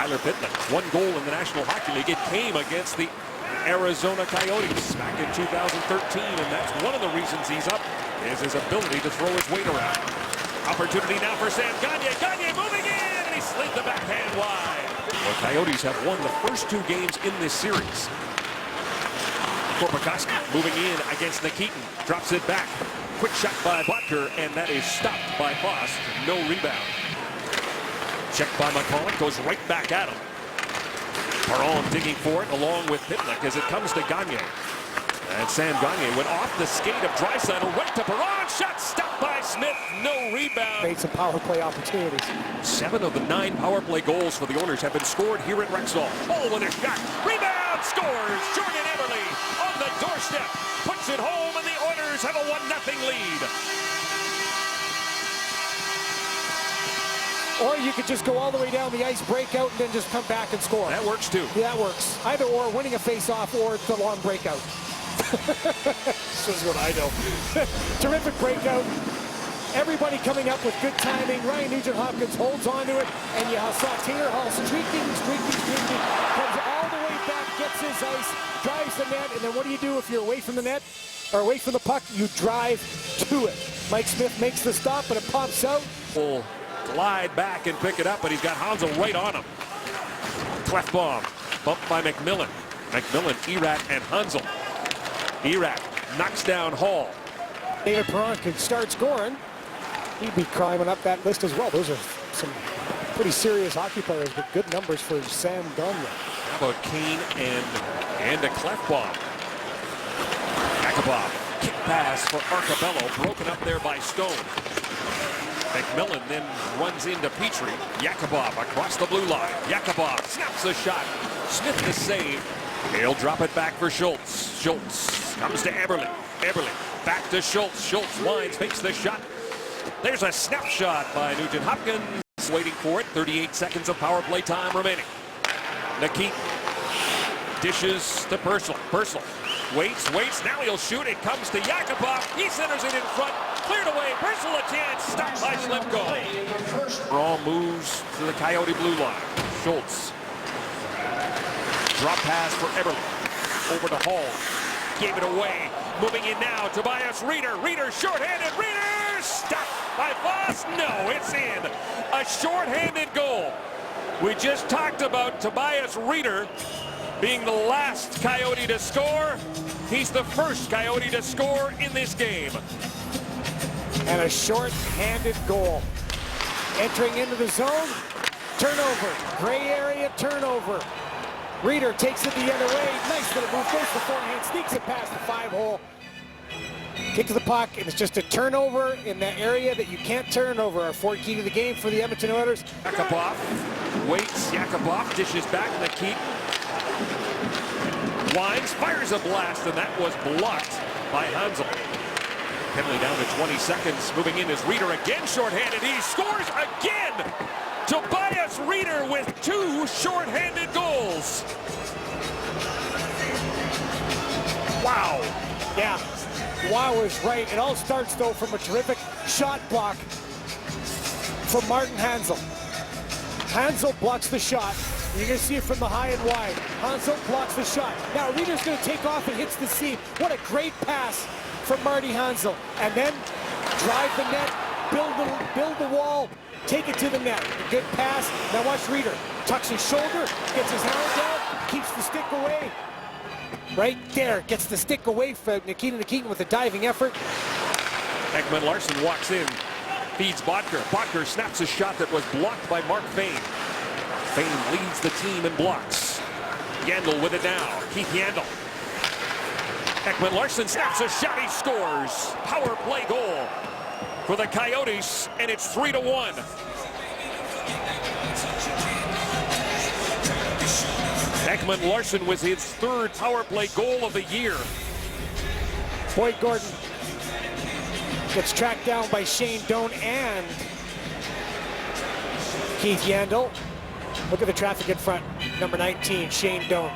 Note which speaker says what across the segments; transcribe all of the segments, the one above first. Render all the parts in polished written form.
Speaker 1: Tyler Pitlick, 1 goal in the National Hockey League. It came against the Arizona Coyotes back in 2013, and that's one of the reasons he's up, is his ability to throw his weight around. Opportunity now for Sam Gagner. Gagner moving in, and he slid the backhand wide. The Coyotes have won the first 2 games in this series. Korpikoski moving in against Nikitin, drops it back. Quick shot by Butker, and that is stopped by Foss. No rebound. Checked by McCulloch, goes right back at him. Perron digging for it along with Pitlick as it comes to Gagner. And Sam Gagner went off the skate of Draisaitl, right to Perron. Shot stopped by Smith. No rebound.
Speaker 2: Made some power play opportunities.
Speaker 1: 7 of the 9 power play goals for the Oilers have been scored here at Rexall. Oh, with a shot. Rebound, scores. Jordan Eberle on the doorstep. Puts it home, and the Oilers have a 1-0 lead.
Speaker 2: Or you could just go all the way down the ice, break out, and then just come back and score.
Speaker 1: That works too.
Speaker 2: Yeah, that works. Either or, winning a face-off or the long breakout. This is what I know. Terrific breakout. Everybody coming up with good timing. Ryan Nugent-Hopkins holds on to it, and you saw Taylor Hall streaking, comes all the way back, gets his ice, drives the net, and then what do you do if you're away from the net, or away from the puck? You drive to it. Mike Smith makes the stop, and it pops out.
Speaker 1: Will glide back and pick it up, but he's got Hansel right on him. Clefbaum, bumped by McMillan. McMillan, Erat, and Hansel. Erat knocks down Hall.
Speaker 2: David Perron can start scoring. He'd be climbing up that list as well. Those are some pretty serious hockey players, but good numbers for Sam Gagner.
Speaker 1: How about Kane and a Clefbaum? Yakubov, kick pass for Arcabello, broken up there by Stone. McMillan then runs into Petrie. Yakubov across the blue line. Yakubov snaps a shot. Smith the save. He'll drop it back for Schultz. Schultz comes to Eberle. Eberle back to Schultz. Schultz winds, makes the shot. There's a snapshot by Nugent-Hopkins. Waiting for it. 38 seconds of power play time remaining. Nikitin dishes to Purcell. Purcell waits. Now he'll shoot. It comes to Yakubov. He centers it in front. Cleared away. Purcell a chance. Stopped by Schlemko. Brawl moves to the Coyote blue line. Schultz. Drop pass for Eberle. Over to Hall. Gave it away. Moving in now. Tobias Reeder. Reeder shorthanded. Reeder stopped by Voss. No, it's in. A shorthanded goal. We just talked about Tobias Reeder being the last Coyote to score. He's the first Coyote to score in this game.
Speaker 2: And a short-handed goal. Entering into the zone, turnover. Gray area turnover. Reeder takes it the other way. Nice little move, goes to forehand, sneaks it past the 5-hole. Kick to the puck, and it's just a turnover in that area that you can't turn over. Our 4 key to the game for the Edmonton Oilers.
Speaker 1: Yakubov waits. Yakubov dishes back. Nikitin winds, fires a blast, and that was blocked by Hansel. Penalty down to 20 seconds. Moving in is Reeder again, shorthanded. He scores again. Tobias Reeder with 2 shorthanded goals. Wow.
Speaker 2: Yeah, wow is right. It all starts, though, from a terrific shot block from Martin Hansel. Hansel blocks the shot. You're going to see it from the high and wide. Hansel blocks the shot. Now Reeder's going to take off and hits the seam. What a great pass from Marty Hansel. And then drive the net, build the wall, take it to the net. A good pass. Now watch Reeder. Tucks his shoulder, gets his hand down, keeps the stick away. Right there, gets the stick away from Nikitin with a diving effort.
Speaker 1: Ekman Larsson walks in, feeds Botker. Botker snaps a shot that was blocked by Mark Fane. Fane leads the team in blocks. Yandel with it now. Keith Yandel. Ekman Larsson snaps a shot. He scores. Power play goal for the Coyotes, and it's 3-1. Ekman Larsson was his 3rd power play goal of the year.
Speaker 2: Boyd Gordon gets tracked down by Shane Doan and Keith Yandel. Look at the traffic in front. Number 19, Shane Doan.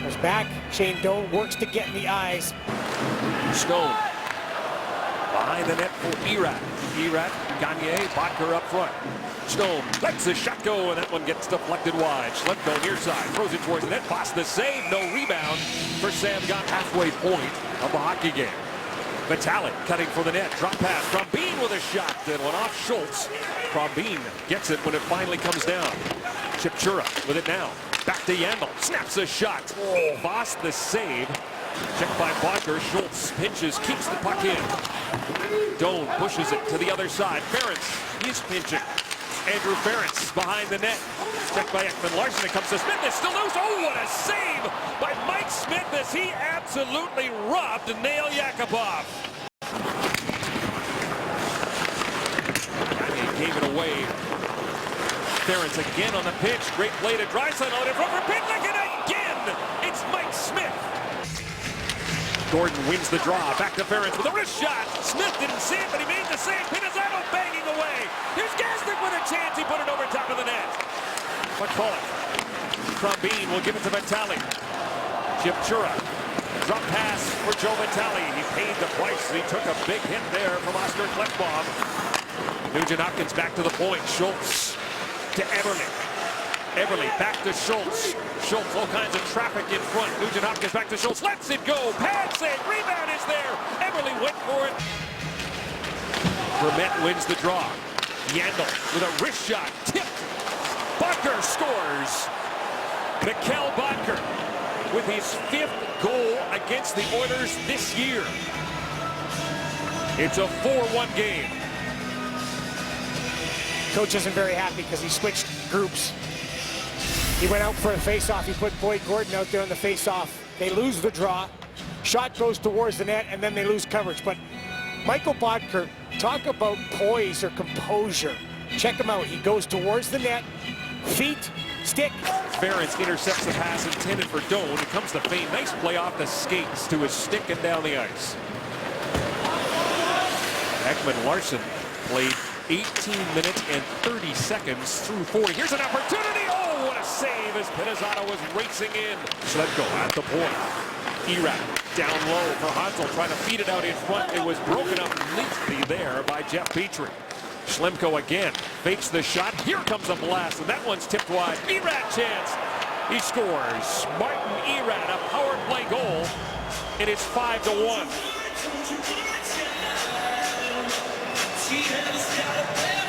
Speaker 2: Goes back. Shane Doan works to get in the eyes.
Speaker 1: Stone behind the net for Erat. Erat, Gagner, Botker up front. Stone lets the shot go, and that one gets deflected wide. Schlemko near side, throws it towards the net. Boss the save, no rebound for Sam Gott. Halfway point of the hockey game. Vitale cutting for the net. Drop pass. Crombeen with a shot that went off Schultz. Crombeen gets it when it finally comes down. Chipchura with it now. Back to Yandel. Snaps a shot. Boss the save. Checked by Bodker. Schultz pinches, keeps the puck in. Doan pushes it to the other side. Ference, he's pinching. Andrew Ference behind the net. Checked by Ekman Larson. It comes to Smith. It's still loose. Oh, what a save by Mike Smith as he absolutely robbed Nail Yakubov. And he gave it away. Ference again on the pitch. Great play to Draisaitl out in front for Pitlick, and again, it's Mike Smith. Gordon wins the draw. Back to Ference with a wrist shot. Smith didn't see it, but he made the save. Pinizzato banging away. Here's Gasnick with a chance. He put it over top of the net. McCulloch. Crombeen will give it to Vitale. Chipchura. Drop pass for Joe Vitale. He paid the price. He took a big hit there from Oscar Klefbom. Nugent Hopkins back to the point. Schultz to Eberle. Eberle back to Schultz. Schultz, all kinds of traffic in front. Nugent Hopkins back to Schultz. Lets it go. Pad save. Rebound is there. Eberle went for it. Vermette wins the draw. Yandel with a wrist shot. Tipped. Bodker scores. Mikkel Bodker with his 5th goal against the Oilers this year. It's a 4-1 game.
Speaker 2: Coach isn't very happy because he switched groups. He went out for a face-off. He put Boyd Gordon out there on the face-off. They lose the draw. Shot goes towards the net, and then they lose coverage. But Michael Bodker, talk about poise or composure. Check him out. He goes towards the net. Feet, stick.
Speaker 1: Ference intercepts the pass intended for Doan. It comes to Fane. Nice play off the skates to his stick and down the ice. Ekman Larson played 18 minutes and 30 seconds through 40. Here's an opportunity. Oh, what a save as Pinizzato was racing in. Schlemko at the point. Erat down low for Hansel, trying to feed it out in front. It was broken up neatly there by Jeff Petrie. Schlemko again fakes the shot. Here comes a blast, and that one's tipped wide. Erat chance. He scores. Martin Erat, a power play goal, and it's 5-1.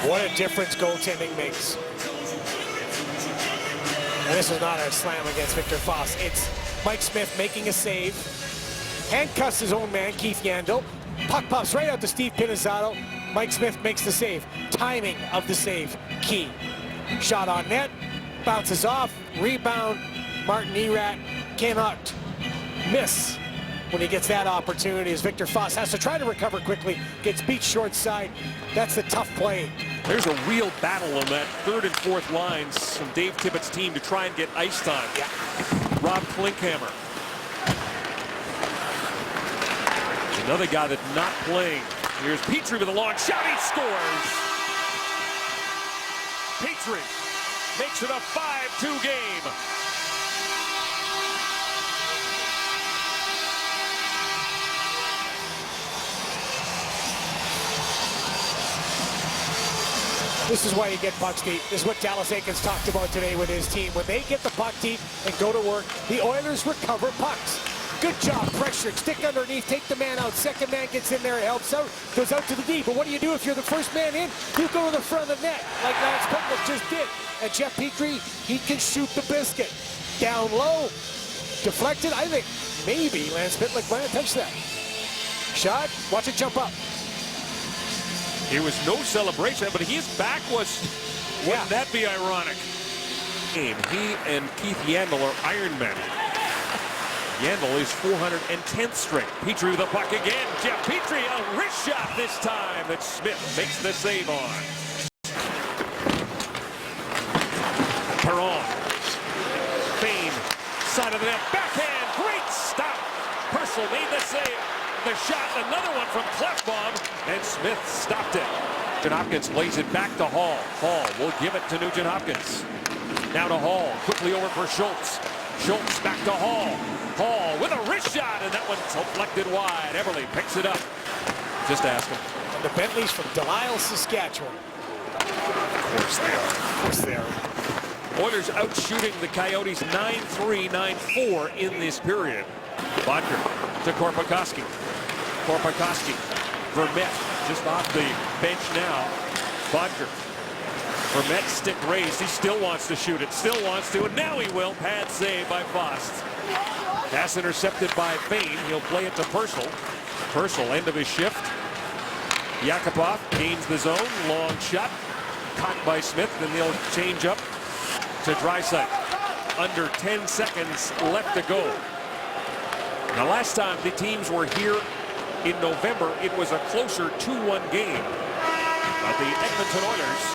Speaker 2: What a difference goaltending makes. And this is not a slam against Victor Foss. It's Mike Smith making a save. Handcuffs his own man, Keith Yandel. Puck pops right out to Steve Pinizzato. Mike Smith makes the save. Timing of the save, key. Shot on net, bounces off, rebound. Martin Erat cannot miss when he gets that opportunity as Victor Foss has to try to recover quickly, gets beat short side. That's the tough play.
Speaker 1: There's a real battle on that 3rd and 4th lines from Dave Tippett's team to try and get ice time.
Speaker 2: Yeah.
Speaker 1: Rob Klinkhammer. Another guy that's not playing. Here's Petrie with a long shot. He scores. Petrie makes it a 5-2 game.
Speaker 2: This is why you get pucks deep. This is what Dallas Eakins talked about today with his team. When they get the puck deep and go to work, the Oilers recover pucks. Good job, pressure, stick underneath, take the man out. Second man gets in there, helps out, goes out to the D. But what do you do if you're the first man in? You go to the front of the net, like Lance Pitlick just did. And Jeff Petrie, he can shoot the biscuit. Down low, deflected. I think maybe Lance Pitlick might have touched that. Shot, watch it jump up.
Speaker 1: There was no celebration, but his back was, wouldn't that be ironic? He and Keith Yandel are Iron Men. Yandel is 410th straight. Petrie with the puck again. Jeff Petrie, a wrist shot this time that Smith makes the save on. Perron. Fane, side of the net, backhand, great stop. Purcell made the save. The shot, another one from Klefbom, and Smith stopped it. Nugent Hopkins plays it back to Hall. Hall will give it to Nugent Hopkins. Now to Hall, quickly over for Schultz. Schultz back to Hall. Hall with a wrist shot, and that one's deflected wide. Eberle picks it up. Just ask him.
Speaker 2: And the Bentleys from Delisle, Saskatchewan.
Speaker 1: Of course they are.
Speaker 2: Of course they are.
Speaker 1: Oilers out shooting the Coyotes 9-3, 9-4 in this period. Bodker to Korpikoski. Korpikoski. Vermette just off the bench now. Bodker. Vermette stick raised. He still wants to shoot it. Still wants to. And now he will. Pad save by Fost. Pass intercepted by Fane. He'll play it to Purcell. Purcell, end of his shift. Yakupov gains the zone. Long shot. Caught by Smith. Then they'll change up to Draisaitl. Under 10 seconds left to go. Now, last time the teams were here in November, it was a closer 2-1 game. But the Edmonton Oilers